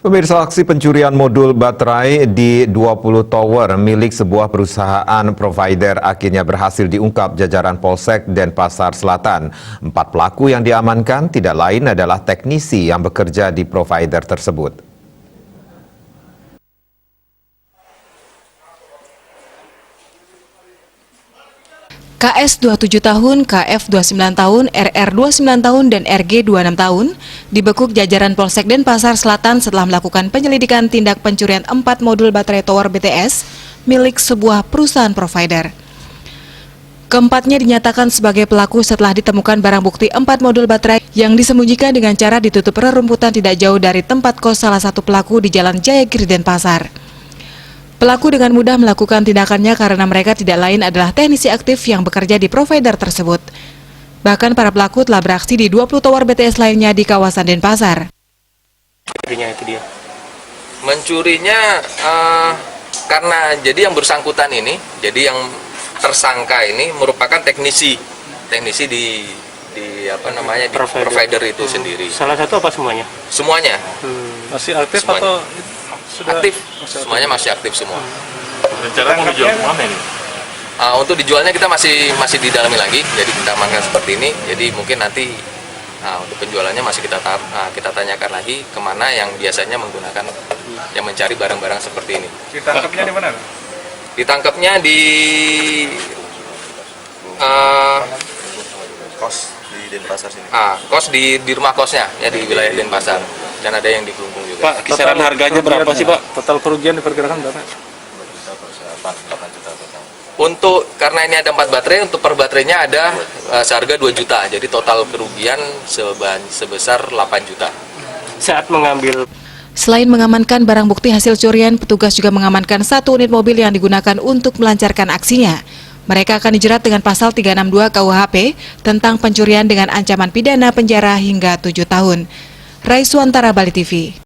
Pemirsa, aksi pencurian modul baterai di 20 tower milik sebuah perusahaan provider akhirnya berhasil diungkap jajaran Polsek Denpasar Selatan. 4 pelaku yang diamankan tidak lain adalah teknisi yang bekerja di provider tersebut. KS 27 tahun, KF 29 tahun, RR 29 tahun, dan RG 26 tahun dibekuk jajaran Polsek Denpasar Selatan setelah melakukan penyelidikan tindak pencurian 4 modul baterai tower BTS milik sebuah perusahaan provider. Keempatnya dinyatakan sebagai pelaku setelah ditemukan barang bukti 4 modul baterai yang disembunyikan dengan cara ditutup rerumputan tidak jauh dari tempat kos salah satu pelaku di Jalan Jayagiri, Denpasar. Pelaku dengan mudah melakukan tindakannya karena mereka tidak lain adalah teknisi aktif yang bekerja di provider tersebut. Bahkan para pelaku telah beraksi di 20 tower BTS lainnya di kawasan Denpasar. Itu dia. Mencurinya karena jadi yang bersangkutan ini, jadi yang tersangka ini merupakan teknisi di provider itu sendiri. Salah satu apa semuanya? Semuanya. Masih aktif semuanya. Atau sudah aktif? Semuanya masih aktif semua. Rencana mau dijual kemana ini? Untuk dijualnya kita masih didalami lagi, jadi kita amankan seperti ini. Jadi mungkin nanti untuk penjualannya masih kita tanyakan lagi kemana yang biasanya menggunakan yang mencari barang-barang seperti ini. Ditangkapnya di mana? Ditangkapnya di kos di Denpasar sini. Kos di rumah kosnya ya di wilayah Denpasar, dan ada yang di Kelungkung juga. Pak, kisaran harganya berapa sih Pak? Total kerugian diperkirakan berapa? 8 juta total. Untuk karena ini ada 4 baterai, untuk per baterainya ada seharga 2 juta. Jadi total kerugian sebesar 8 juta. Saat mengambil. Selain mengamankan barang bukti hasil curian, petugas juga mengamankan 1 unit mobil yang digunakan untuk melancarkan aksinya. Mereka akan dijerat dengan pasal 362 KUHP tentang pencurian dengan ancaman pidana penjara hingga 7 tahun. Raiswantara, Bali TV.